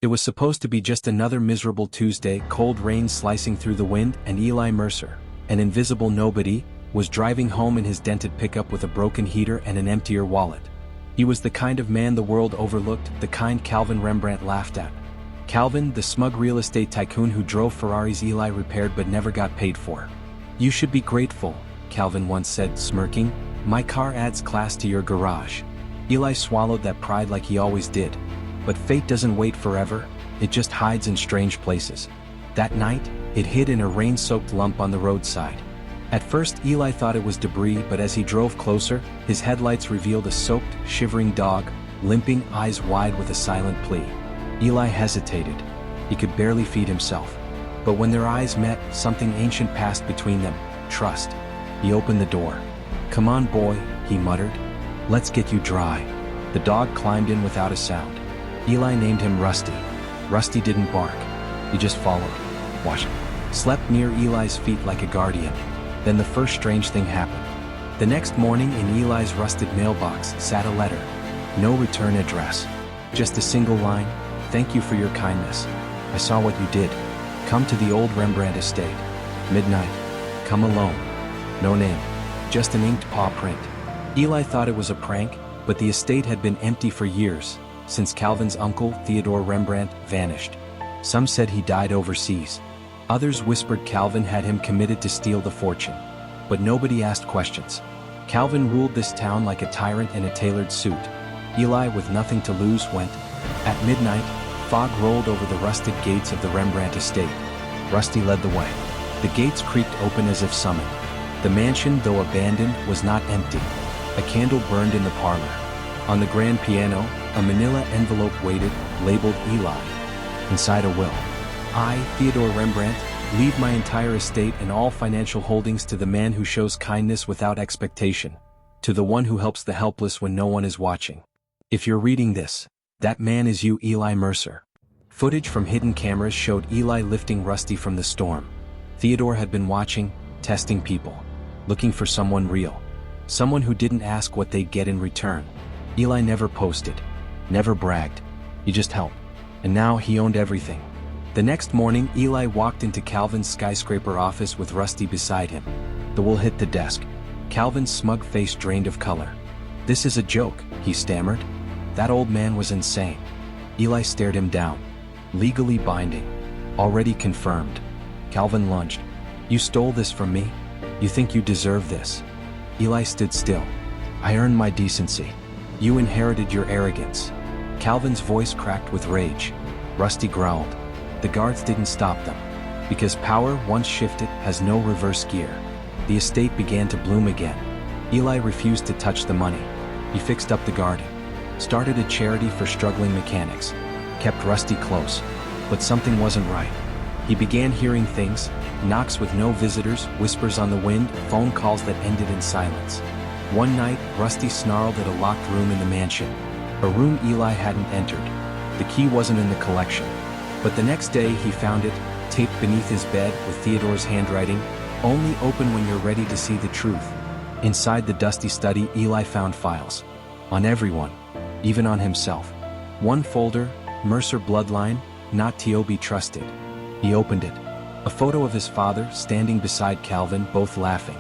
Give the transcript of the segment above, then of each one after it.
It was supposed to be just another miserable Tuesday, cold rain slicing through the wind, and Eli Mercer, an invisible nobody, was driving home in his dented pickup with a broken heater and an emptier wallet. He was the kind of man the world overlooked, the kind Calvin Rembrandt laughed at. Calvin, the smug real estate tycoon who drove Ferraris Eli repaired but never got paid for. "You should be grateful," Calvin once said, smirking. "My car adds class to your garage." Eli swallowed that pride like he always did. But fate doesn't wait forever, it just hides in strange places. That night, it hid in a rain-soaked lump on the roadside. At first Eli thought it was debris, but as he drove closer, his headlights revealed a soaked, shivering dog, limping, eyes wide with a silent plea. Eli hesitated. He could barely feed himself. But when their eyes met, something ancient passed between them: trust. He opened the door. "Come on, boy," he muttered. "Let's get you dry." The dog climbed in without a sound. Eli named him Rusty. Rusty didn't bark. He just followed, watching. Slept near Eli's feet like a guardian. Then the first strange thing happened. The next morning in Eli's rusted mailbox sat a letter. No return address. Just a single line: "Thank you for your kindness. I saw what you did. Come to the old Rembrandt estate. Midnight. Come alone." No name. Just an inked paw print. Eli thought it was a prank, but the estate had been empty for years, since Calvin's uncle, Theodore Rembrandt, vanished. Some said he died overseas. Others whispered Calvin had him committed to steal the fortune. But nobody asked questions. Calvin ruled this town like a tyrant in a tailored suit. Eli, with nothing to lose, went. At midnight, fog rolled over the rusted gates of the Rembrandt estate. Rusty led the way. The gates creaked open as if summoned. The mansion, though abandoned, was not empty. A candle burned in the parlor. On the grand piano, a manila envelope waited, labeled Eli. Inside a will. "I, Theodore Rembrandt, leave my entire estate and all financial holdings to the man who shows kindness without expectation, to the one who helps the helpless when no one is watching. If you're reading this, that man is you, Eli Mercer." Footage from hidden cameras showed Eli lifting Rusty from the storm. Theodore had been watching, testing people, looking for someone real. Someone who didn't ask what they'd get in return. Eli never posted, never bragged. He just helped. And now he owned everything. The next morning, Eli walked into Calvin's skyscraper office with Rusty beside him. The will hit the desk. Calvin's smug face drained of color. "This is a joke," he stammered. That old man was insane. Eli stared him down. "Legally binding. Already confirmed." Calvin lunged. "You stole this from me? You think you deserve this?" Eli stood still. "I earned my decency. You inherited your arrogance." Calvin's voice cracked with rage. Rusty growled. The guards didn't stop them. Because power, once shifted, has no reverse gear. The estate began to bloom again. Eli refused to touch the money. He fixed up the garden. Started a charity for struggling mechanics. Kept Rusty close. But something wasn't right. He began hearing things: knocks with no visitors, whispers on the wind, phone calls that ended in silence. One night, Rusty snarled at a locked room in the mansion. A room Eli hadn't entered. The key wasn't in the collection. But the next day he found it, taped beneath his bed with Theodore's handwriting: "Only open when you're ready to see the truth." Inside the dusty study, Eli found files. On everyone. Even on himself. One folder: Mercer bloodline, not to be trusted. He opened it. A photo of his father standing beside Calvin, both laughing.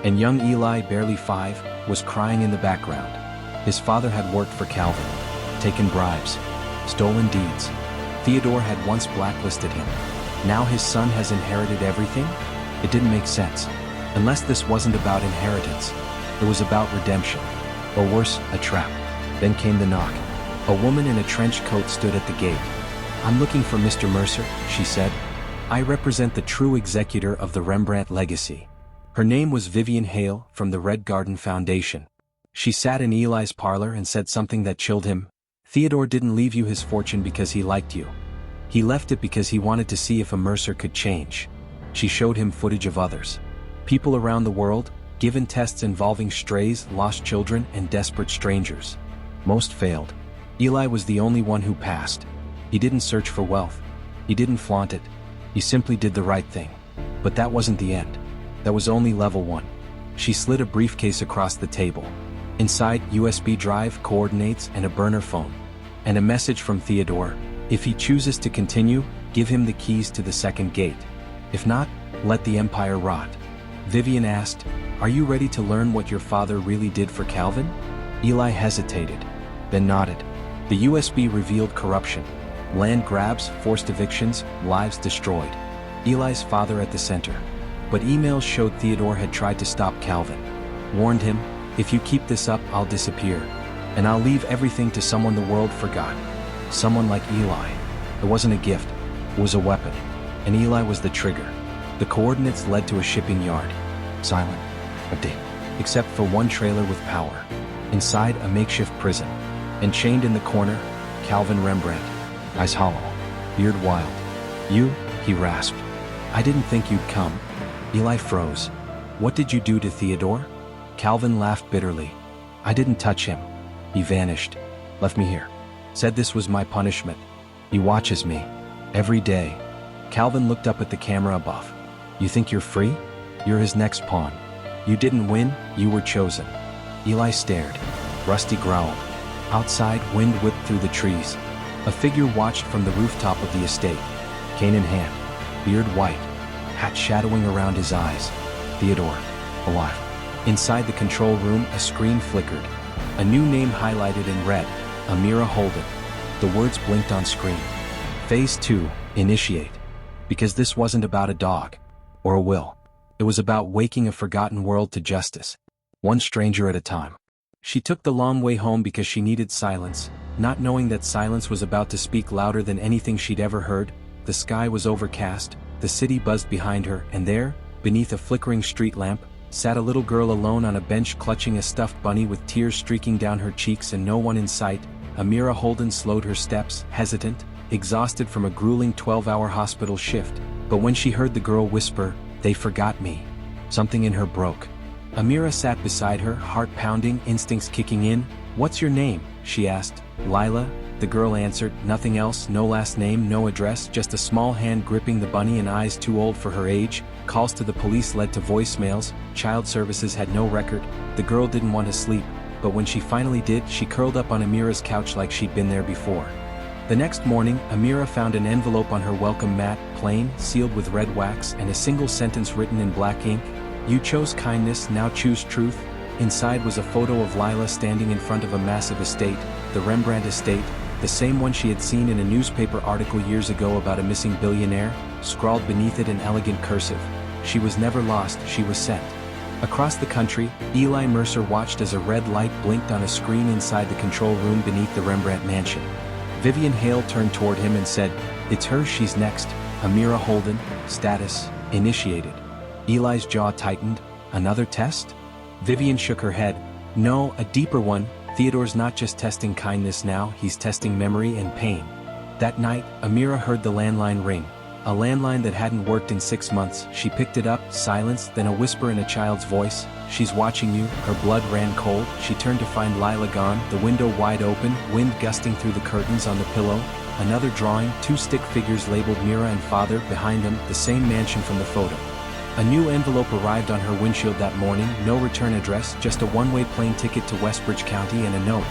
And young Eli, barely 5, was crying in the background. His father had worked for Calvin. Taken bribes. Stolen deeds. Theodore had once blacklisted him. Now his son has inherited everything? It didn't make sense. Unless this wasn't about inheritance. It was about redemption. Or worse, a trap. Then came the knock. A woman in a trench coat stood at the gate. "I'm looking for Mr. Mercer," she said. "I represent the true executor of the Rembrandt legacy." Her name was Vivian Hale, from the Red Garden Foundation. She sat in Eli's parlor and said something that chilled him. "Theodore didn't leave you his fortune because he liked you. He left it because he wanted to see if a Mercer could change." She showed him footage of others. People around the world, given tests involving strays, lost children, and desperate strangers. Most failed. Eli was the only one who passed. He didn't search for wealth. He didn't flaunt it. He simply did the right thing. But that wasn't the end. That was only level 1. She slid a briefcase across the table. Inside, USB drive, coordinates, and a burner phone. And a message from Theodore: If he chooses to continue, give him the keys to the second gate. If not, let the empire rot. Vivian asked, "Are you ready to learn what your father really did for Calvin?" Eli hesitated, then nodded. The USB revealed corruption. Land grabs, forced evictions, lives destroyed. Eli's father at the center. But emails showed Theodore had tried to stop Calvin. Warned him, "If you keep this up, I'll disappear. And I'll leave everything to someone the world forgot." Someone like Eli. It wasn't a gift, it was a weapon. And Eli was the trigger. The coordinates led to a shipping yard. Silent. Empty. Except for one trailer with power. Inside, a makeshift prison. And chained in the corner, Calvin Rembrandt. Eyes hollow. Beard wild. "You?" he rasped. "I didn't think you'd come." Eli froze. "What did you do to Theodore?" Calvin laughed bitterly. "I didn't touch him. He vanished. Left me here. Said this was my punishment. He watches me. Every day." Calvin looked up at the camera above. "You think you're free? You're his next pawn. You didn't win, you were chosen." Eli stared. Rusty growled. Outside, wind whipped through the trees. A figure watched from the rooftop of the estate. Cane in hand. Beard white. Hat shadowing around his eyes. Theodore. Alive. Inside the control room, a screen flickered. A new name highlighted in red. Amira Holden. The words blinked on screen. Phase 2, initiate. Because this wasn't about a dog. Or a will. It was about waking a forgotten world to justice. One stranger at a time. She took the long way home because she needed silence, not knowing that silence was about to speak louder than anything she'd ever heard. The sky was overcast, the city buzzed behind her, and there, beneath a flickering street lamp, sat a little girl alone on a bench clutching a stuffed bunny with tears streaking down her cheeks and no one in sight. Amira Holden slowed her steps, hesitant, exhausted from a grueling 12-hour hospital shift, but when she heard the girl whisper, "They forgot me," something in her broke. Amira sat beside her, heart pounding, instincts kicking in. "What's your name?" she asked. "Lila," the girl answered. Nothing else, no last name, no address, just a small hand gripping the bunny and eyes too old for her age. Calls to the police led to voicemails. Child services had no record. The girl didn't want to sleep, but when she finally did, she curled up on Amira's couch like she'd been there before. The next morning, Amira found an envelope on her welcome mat, plain, sealed with red wax, and a single sentence written in black ink. "You chose kindness, now choose truth." Inside was a photo of Lila standing in front of a massive estate, the Rembrandt estate, the same one she had seen in a newspaper article years ago about a missing billionaire, scrawled beneath it in elegant cursive. She was never lost, she was sent. Across the country, Eli Mercer watched as a red light blinked on a screen inside the control room beneath the Rembrandt mansion. Vivian Hale turned toward him and said, "It's her, she's next. Amira Holden, status, initiated." Eli's jaw tightened. "Another test?" Vivian shook her head. "No, a deeper one. Theodore's not just testing kindness now, he's testing memory and pain." That night, Amira heard the landline ring. A landline that hadn't worked in 6 months. She picked it up, silence, then a whisper in a child's voice. "She's watching you." Her blood ran cold. She turned to find Lila gone, the window wide open, wind gusting through the curtains on the pillow. Another drawing, 2 stick figures labeled Mira and Father, behind them, the same mansion from the photo. A new envelope arrived on her windshield that morning, no return address, just a one-way plane ticket to Westbridge County and a note.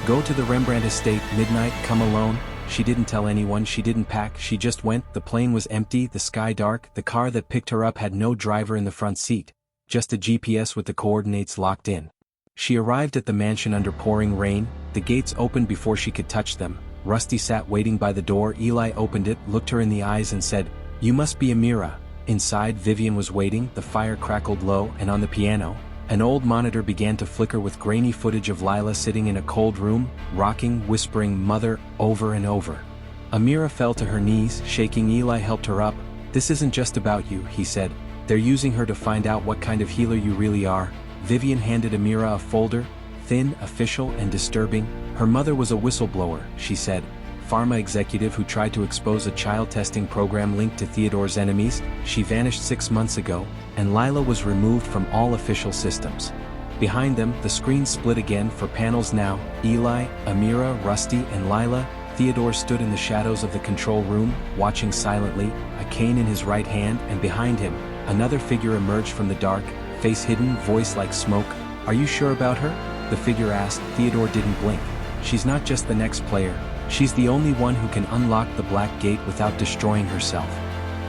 "Go to the Rembrandt estate, midnight, come alone." She didn't tell anyone, she didn't pack, she just went. The plane was empty, the sky dark, the car that picked her up had no driver in the front seat. Just a GPS with the coordinates locked in. She arrived at the mansion under pouring rain, the gates opened before she could touch them. Rusty sat waiting by the door. Eli opened it, looked her in the eyes and said, "You must be Amira." Inside, Vivian was waiting, the fire crackled low, and on the piano, an old monitor began to flicker with grainy footage of Lila sitting in a cold room, rocking, whispering "Mother" over and over. Amira fell to her knees, shaking. Eli helped her up. "This isn't just about you," he said. "They're using her to find out what kind of healer you really are." Vivian handed Amira a folder, thin, official, and disturbing. Her mother was a whistleblower, she said. Pharma executive who tried to expose a child testing program linked to Theodore's enemies. She vanished 6 months ago, and Lila was removed from all official systems. Behind them, the screen split again for panels now. Eli, Amira, Rusty, and Lila. Theodore stood in the shadows of the control room, watching silently, a cane in his right hand, and behind him, another figure emerged from the dark, face hidden, voice like smoke. "Are you sure about her?" the figure asked. Theodore didn't blink. "She's not just the next player, She's the only one who can unlock the black gate without destroying herself.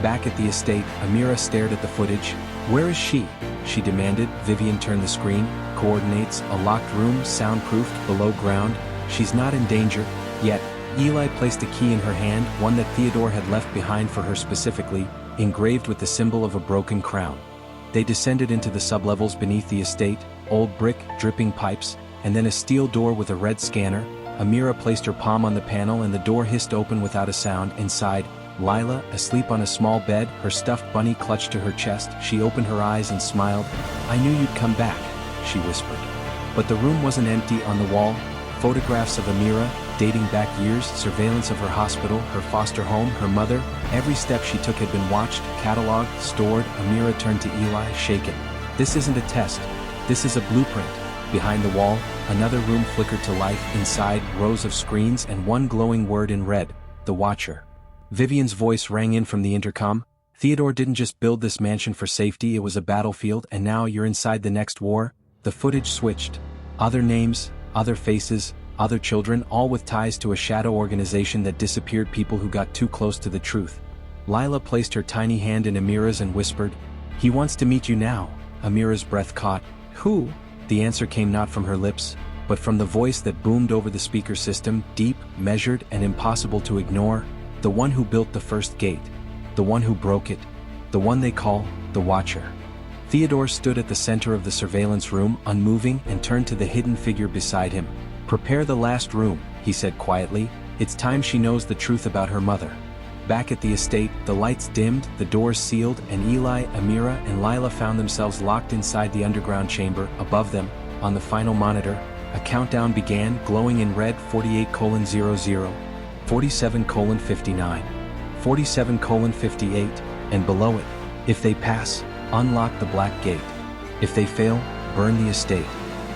Back at the estate, Amira stared at the footage. Where is she? She demanded. Vivian turned the screen. Coordinates, a locked room, soundproofed, below ground. She's not in danger, yet. Eli placed a key in her hand, one that Theodore had left behind for her specifically, engraved with the symbol of a broken crown. They descended into the sublevels beneath the estate, old brick, dripping pipes, and then a steel door with a red scanner. Amira placed her palm on the panel and the door hissed open without a sound. Inside, Lila, asleep on a small bed, her stuffed bunny clutched to her chest. She opened her eyes and smiled. "I knew you'd come back," she whispered. But the room wasn't empty. On the wall, photographs of Amira, dating back years, surveillance of her hospital, her foster home, her mother. Every step she took had been watched, catalogued, stored. Amira turned to Eli, shaken. "This isn't a test. This is a blueprint." Behind the wall, another room flickered to life. Inside, rows of screens and one glowing word in red, "The Watcher." Vivian's voice rang in from the intercom. "Theodore didn't just build this mansion for safety, it was a battlefield, and now you're inside the next war." The footage switched. Other names, other faces, other children, all with ties to a shadow organization that disappeared people who got too close to the truth. Lila placed her tiny hand in Amira's and whispered, "He wants to meet you now." Amira's breath caught. "Who?" The answer came not from her lips, but from the voice that boomed over the speaker system, deep, measured, and impossible to ignore. "The one who built the first gate. The one who broke it. The one they call the Watcher." Theodore stood at the center of the surveillance room, unmoving, and turned to the hidden figure beside him. "Prepare the last room," he said quietly. "It's time she knows the truth about her mother." Back at the estate, the lights dimmed, the doors sealed, and Eli, Amira, and Lila found themselves locked inside the underground chamber. Above them, on the final monitor, a countdown began, glowing in red: 48:00, 47:59, 47:58, and below it, "If they pass, unlock the black gate. If they fail, burn the estate."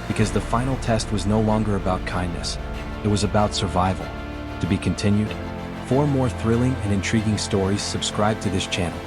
Because the final test was no longer about kindness. It was about survival. To be continued. For more thrilling and intriguing stories, subscribe to this channel.